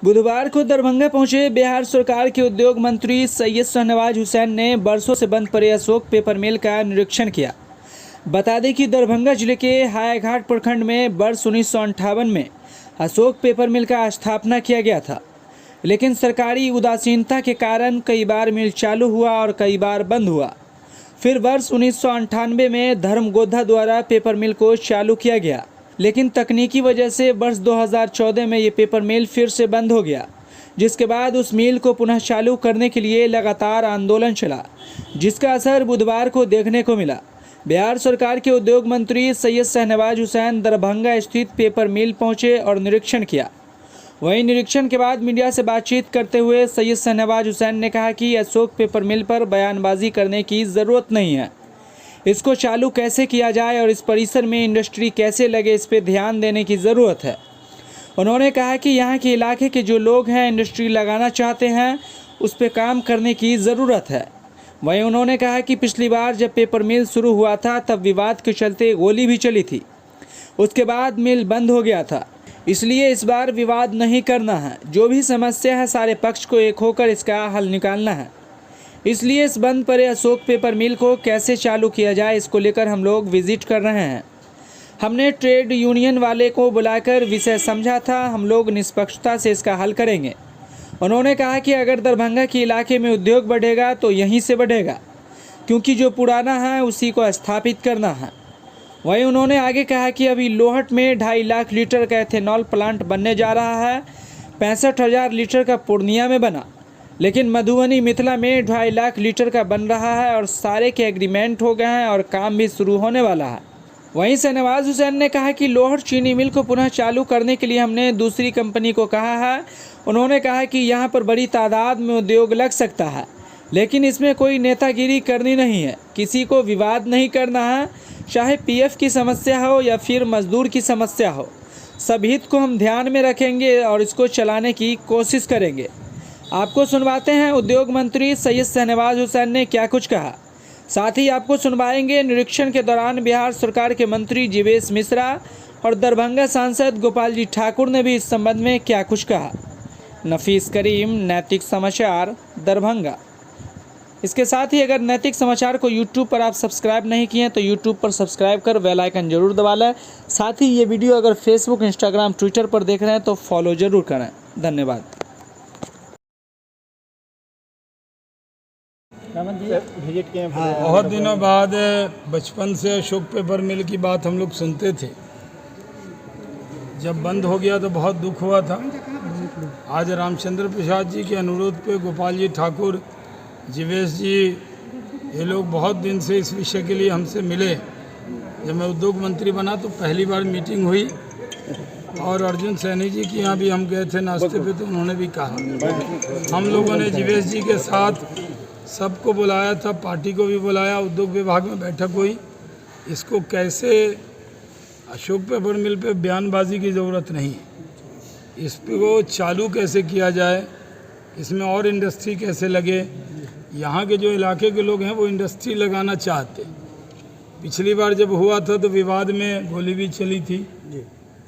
बुधवार को दरभंगा पहुंचे बिहार सरकार के उद्योग मंत्री सैयद शाहनवाज हुसैन ने बरसों से बंद पड़े अशोक पेपर मिल का निरीक्षण किया। बता दें कि दरभंगा जिले के हायाघाट प्रखंड में वर्ष 1958 में अशोक पेपर मिल का स्थापना किया गया था, लेकिन सरकारी उदासीनता के कारण कई बार मिल चालू हुआ और कई बार बंद हुआ। फिर वर्ष 1998 में धर्मगोधा द्वारा पेपर मिल को चालू किया गया, लेकिन तकनीकी वजह से वर्ष 2014 में ये पेपर मिल फिर से बंद हो गया, जिसके बाद उस मिल को पुनः चालू करने के लिए लगातार आंदोलन चला, जिसका असर बुधवार को देखने को मिला। बिहार सरकार के उद्योग मंत्री सैयद शाहनवाज हुसैन दरभंगा स्थित पेपर मिल पहुंचे और निरीक्षण किया। वहीं निरीक्षण के बाद मीडिया से बातचीत करते हुए सैयद शाहनवाज हुसैन ने कहा कि अशोक पेपर मिल पर बयानबाजी करने की ज़रूरत नहीं है, इसको चालू कैसे किया जाए और इस परिसर में इंडस्ट्री कैसे लगे, इस पर ध्यान देने की ज़रूरत है। उन्होंने कहा कि यहाँ के इलाके के जो लोग हैं इंडस्ट्री लगाना चाहते हैं, उस पर काम करने की ज़रूरत है। वहीं उन्होंने कहा कि पिछली बार जब पेपर मिल शुरू हुआ था तब विवाद के चलते गोली भी चली थी, उसके बाद मिल बंद हो गया था, इसलिए इस बार विवाद नहीं करना है। जो भी समस्या है सारे पक्ष को एक होकर इसका हल निकालना है, इसलिए इस बंद पड़े अशोक पेपर मिल को कैसे चालू किया जाए इसको लेकर हम लोग विजिट कर रहे हैं। हमने ट्रेड यूनियन वाले को बुलाकर विषय समझा था, हम लोग निष्पक्षता से इसका हल करेंगे। उन्होंने कहा कि अगर दरभंगा के इलाके में उद्योग बढ़ेगा तो यहीं से बढ़ेगा, क्योंकि जो पुराना है उसी को स्थापित करना है। वहीं उन्होंने आगे कहा कि अभी लोहट में 2.5 लाख लीटर का एथेनॉल प्लांट बनने जा रहा है, 65,000 लीटर का पूर्णिया में बना, लेकिन मधुबनी मिथिला में 2.5 लाख लीटर का बन रहा है और सारे के एग्रीमेंट हो गए हैं और काम भी शुरू होने वाला है। वहीं शाहनवाज हुसैन ने कहा कि लोहट चीनी मिल को पुनः चालू करने के लिए हमने दूसरी कंपनी को कहा है। उन्होंने कहा कि यहाँ पर बड़ी तादाद में उद्योग लग सकता है, लेकिन इसमें कोई नेतागिरी करनी नहीं है, किसी को विवाद नहीं करना है, चाहे पीएफ की समस्या हो या फिर मजदूर की समस्या हो, सब हित को हम ध्यान में रखेंगे और इसको चलाने की कोशिश करेंगे। आपको सुनवाते हैं उद्योग मंत्री सैयद शाहनवाज हुसैन ने क्या कुछ कहा, साथ ही आपको सुनवाएंगे निरीक्षण के दौरान बिहार सरकार के मंत्री जीवेश मिश्रा और दरभंगा सांसद गोपाल जी ठाकुर ने भी इस संबंध में क्या कुछ कहा। नफीस करीम, नैतिक समाचार, दरभंगा। इसके साथ ही अगर नैतिक समाचार को यूट्यूब पर आप सब्सक्राइब नहीं किए हैं तो यूट्यूब पर सब्सक्राइब कर बेल आइकन जरूर दबा लें। साथ ही ये वीडियो अगर फेसबुक, इंस्टाग्राम, ट्विटर पर देख रहे हैं तो फॉलो ज़रूर करें। धन्यवाद। बहुत दिनों बाद बचपन से अशोक पेपर मिल की बात हम लोग सुनते थे। जब बंद हो गया तो बहुत दुख हुआ था। आज रामचंद्र प्रसाद जी के अनुरोध पे गोपाल जी ठाकुर, जीवेश जी, ये लोग बहुत दिन से इस विषय के लिए हमसे मिले। जब मैं उद्योग मंत्री बना तो पहली बार मीटिंग हुई और अर्जुन सैनी जी के यहाँ भी हम गए थे नाश्ते पे, तो उन्होंने भी कहा। हम लोगों ने जीवेश जी के साथ सबको बुलाया था, पार्टी को भी बुलाया, उद्योग विभाग में बैठक हुई। इसको कैसे अशोक पेपर मिल पे बयानबाजी की ज़रूरत नहीं है, इसको चालू कैसे किया जाए, इसमें और इंडस्ट्री कैसे लगे। यहाँ के जो इलाके के लोग हैं वो इंडस्ट्री लगाना चाहते। पिछली बार जब हुआ था तो विवाद में गोली भी चली थी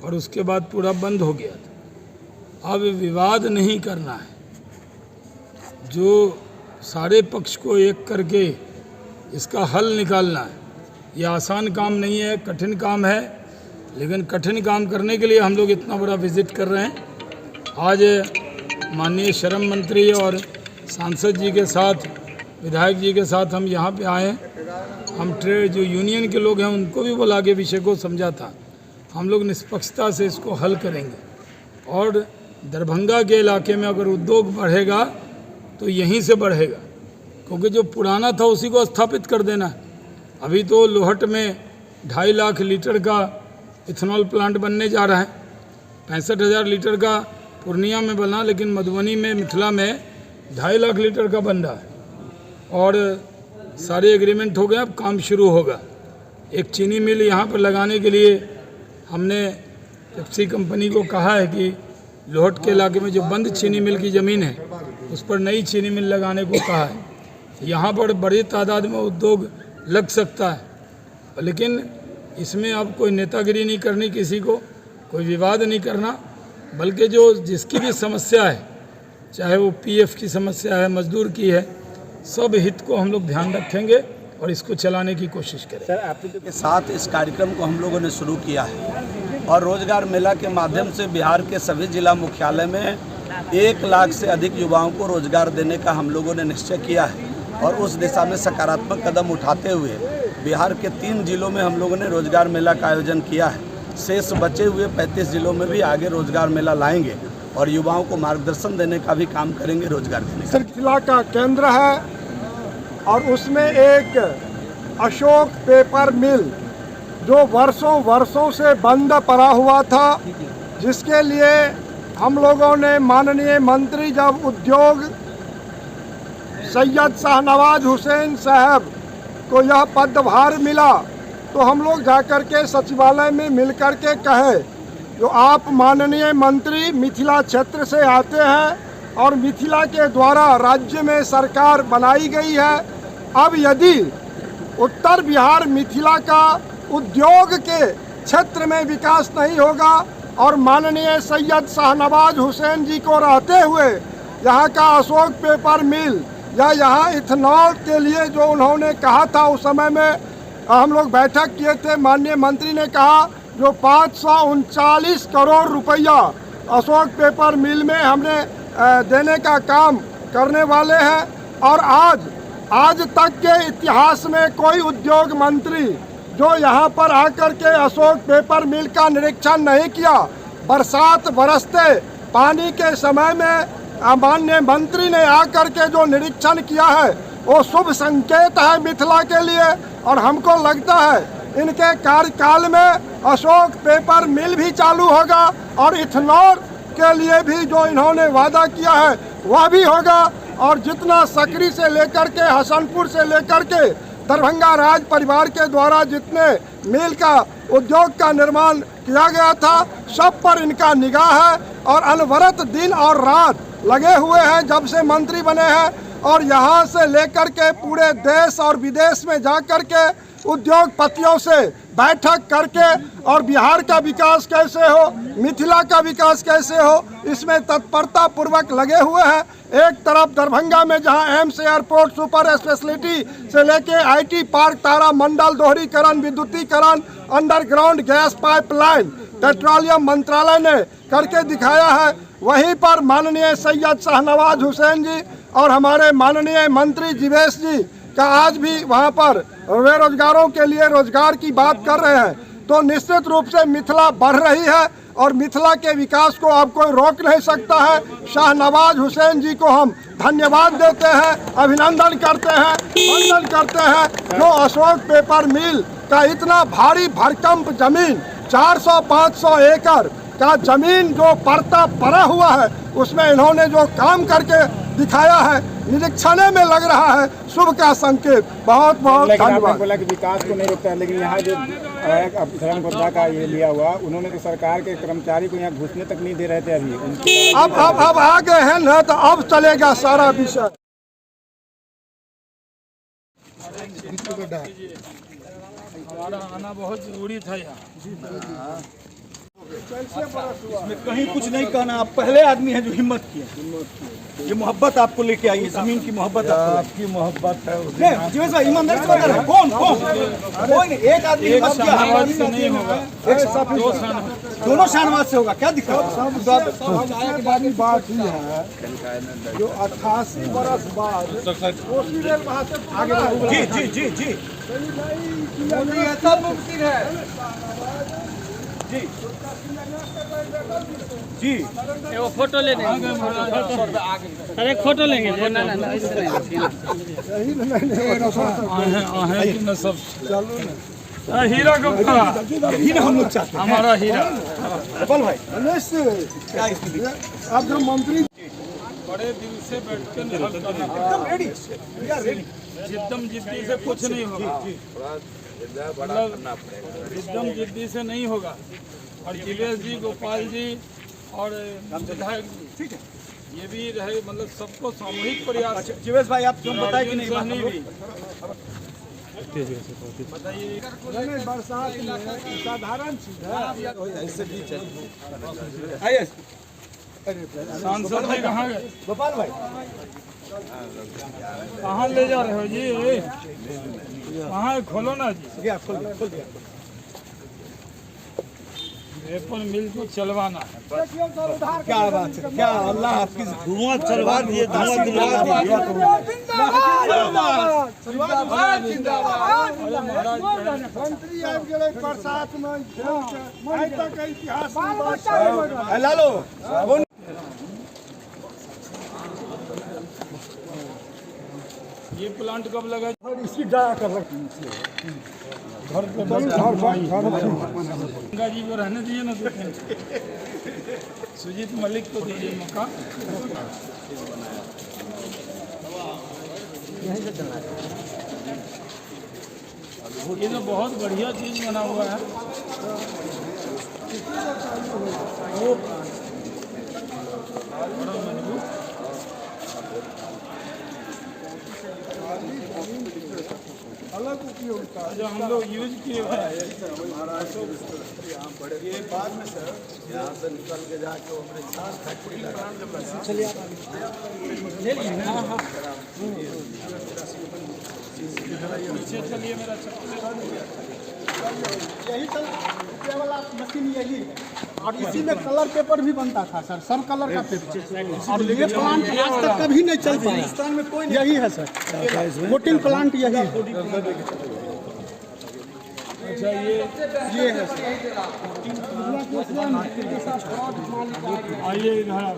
और उसके बाद पूरा बंद हो गया था। अब विवाद नहीं करना है, जो सारे पक्ष को एक करके इसका हल निकालना है। ये आसान काम नहीं है, कठिन काम है, लेकिन कठिन काम करने के लिए हम लोग इतना बड़ा विजिट कर रहे हैं। आज माननीय श्रम मंत्री और सांसद जी के साथ, विधायक जी के साथ हम यहाँ पे आए हैं। हम ट्रेड जो यूनियन के लोग हैं उनको भी बुला के विषय को समझा था। हम लोग निष्पक्षता से इसको हल करेंगे और दरभंगा के इलाके में अगर उद्योग बढ़ेगा तो यहीं से बढ़ेगा, क्योंकि जो पुराना था उसी को स्थापित कर देना है। अभी तो लोहट में 2.5 लाख लीटर का इथेनॉल प्लांट बनने जा रहा है, 65,000 लीटर का पूर्णिया में बना, लेकिन मधुबनी में, मिथिला में 2.5 लाख लीटर का बन रहा है और सारे एग्रीमेंट हो गए, अब काम शुरू होगा। एक चीनी मिल यहाँ पर लगाने के लिए हमने पेप्सी कंपनी को कहा है कि लोहट के इलाके में जो बंद चीनी मिल की ज़मीन है उस पर नई चीनी मिल लगाने को कहा है। यहाँ पर बड़ी तादाद में उद्योग लग सकता है, लेकिन इसमें अब कोई नेतागिरी नहीं करनी, किसी को कोई विवाद नहीं करना। बल्कि जो जिसकी भी समस्या है, चाहे वो पीएफ की समस्या है, मजदूर की है, सब हित को हम लोग ध्यान रखेंगे और इसको चलाने की कोशिश करें। सर, आपके साथ इस कार्यक्रम को हम लोगों ने शुरू किया है और रोजगार मेला के माध्यम से बिहार के सभी जिला मुख्यालय में 1 लाख से अधिक युवाओं को रोजगार देने का हम लोगों ने निश्चय किया है और उस दिशा में सकारात्मक कदम उठाते हुए बिहार के 3 जिलों में हम लोगों ने रोजगार मेला का आयोजन किया है। शेष बचे हुए 35 जिलों में भी आगे रोजगार मेला लाएंगे और युवाओं को मार्गदर्शन देने का भी काम करेंगे रोजगार देने का। जिला का केंद्र है और उसमें एक अशोक पेपर मिल जो वर्षों से बंद पड़ा हुआ था, जिसके लिए हम लोगों ने माननीय मंत्री जब उद्योग सैयद शाहनवाज हुसैन साहब को यह पदभार मिला तो हम लोग जाकर के सचिवालय में मिलकर के कहे जो आप माननीय मंत्री मिथिला क्षेत्र से आते हैं और मिथिला के द्वारा राज्य में सरकार बनाई गई है। अब यदि उत्तर बिहार मिथिला का उद्योग के क्षेत्र में विकास नहीं होगा और माननीय सैयद शाहनवाज हुसैन जी को रहते हुए यहाँ का अशोक पेपर मिल या यहाँ इथेनॉल के लिए जो उन्होंने कहा था, उस समय में हम लोग बैठक किए थे, माननीय मंत्री ने कहा जो 539 करोड़ रुपया अशोक पेपर मिल में हमने देने का काम करने वाले हैं और आज तक के इतिहास में कोई उद्योग मंत्री जो यहाँ पर आकर के अशोक पेपर मिल का निरीक्षण नहीं किया। बरसात बरसते पानी के समय में माननीय मंत्री ने आकर के जो निरीक्षण किया है वो शुभ संकेत है मिथिला के लिए और हमको लगता है इनके कार्यकाल में अशोक पेपर मिल भी चालू होगा और इथेनॉल के लिए भी जो इन्होंने वादा किया है वह भी होगा और जितना सकरी से लेकर के हसनपुर से लेकर के दरभंगा राज परिवार के द्वारा जितने मिल का उद्योग का निर्माण किया गया था, सब पर इनका निगाह है और अनवरत दिन और रात लगे हुए हैं जब से मंत्री बने हैं और यहाँ से लेकर के पूरे देश और विदेश में जा कर के उद्योगपतियों से बैठक करके और बिहार का विकास कैसे हो, मिथिला का विकास कैसे हो, इसमें तत्परता पूर्वक लगे हुए हैं। एक तरफ दरभंगा में जहां एम्स एयरपोर्ट सुपर स्पेशलिटी से लेके आईटी पार्क, तारा मंडल, दोहरीकरण, विद्युतीकरण, अंडरग्राउंड गैस पाइपलाइन, पेट्रोलियम मंत्रालय ने करके दिखाया है, वहीं पर माननीय सैयद शाहनवाज हुसैन जी और हमारे माननीय मंत्री जीवेश जी का आज भी वहां पर बेरोजगारों के लिए रोजगार की बात कर रहे हैं। तो निश्चित रूप से मिथिला बढ़ रही है और मिथिला के विकास को अब कोई रोक नहीं सकता है। शाहनवाज हुसैन जी को हम धन्यवाद देते हैं, अभिनंदन करते हैं, वंदन करते हैं जो अशोक पेपर मिल का इतना भारी भरकम जमीन 400-500 एकड़ का जमीन जो पड़ा हुआ है उसमें इन्होंने जो काम करके दिखाया है, निरीक्षण में लग रहा है शुभ का संकेत। बहुत बहुत धन्यवाद। बोला कि विकास को नहीं रोकता है, लेकिन यहाँ जो धर्मपत्ता का ये लिया हुआ, उन्होंने तो सरकार के कर्मचारी को यहाँ घुसने तक नहीं दे रहे थे। अभी अब आ गए हैं ना, तो अब चलेगा सारा विषय। हमारा आना बहुत जरूरी था यहाँ। इसमें कहीं कुछ नहीं कहना, आप पहले आदमी हैं जो हिम्मत किए। ये मोहब्बत आपको लेके आई है, जमीन की मोहब्बत आपकी मोहब्बत है। जीवेश भाई ईमानदारी से बता रहे हैं, कौन कोई नहीं, एक आदमी से नहीं होगा, दोनों शाहनवाज से होगा, क्या दिक्कत? बात ही है जो 88 बरस बाद जी जी जी जी मुमकिन है जी। वो फोटो लेने अरे फोटो लेंगे हीरा को हम लोग चाहते हैं, हमारा हीरा भाई अब जो मंत्री बड़े दिल से बैठ कर निहल करना, जिद्दम जिद्दी से कुछ नहीं होगा, मतलब जिद्दम जिद्दी से नहीं होगा। और जीवेश जी, गोपाल जी और विधायक जी, ये भी रहे, मतलब सबको सामूहिक प्रयास। जीवेश भाई आप क्यों बताए कि नहीं सहनी भी नहीं, बरसात में साधारण चीज है। ऐसे भी सांसद जी कहाँ गए? गोपाल भाई कहाँ ले जा रहे हो जी? कहाँ है? खोलो ना जी। खोल दिया। पेपर मिल को चलवाना है। क्या बात है, क्या अल्लाह आपकी धुआं चलवा दिए, धुआं दिलवा मंत्री आबि गेलै बरसात में आइ तक इतिहास लालो ये प्लांट कब लगा? इसकी दया कर गंगा जी को रहने दीजिए ना, देखें। सुजीत मलिक को दीजिए मौका। ये तो बहुत बढ़िया चीज बना हुआ है। वो बड़ा मजबूत। अलग उपयोगिता जो हम लोग यूज किए हुए हैं। ये बाद में सर यहाँ से निकल के जाके अपने साथ फैक्ट्री लगा। पीछे चलिए, मेरा यही कलर वाला मशीन यही है और इसी में कलर पेपर भी बनता था सर, सब कलर का पेपर। और ये प्लांट आज तक कभी नहीं चल पाया हिंदुस्तान में, कोई यही है सर, कोटिंग प्लांट यही है। अच्छा, ये है सर। आइए इधर।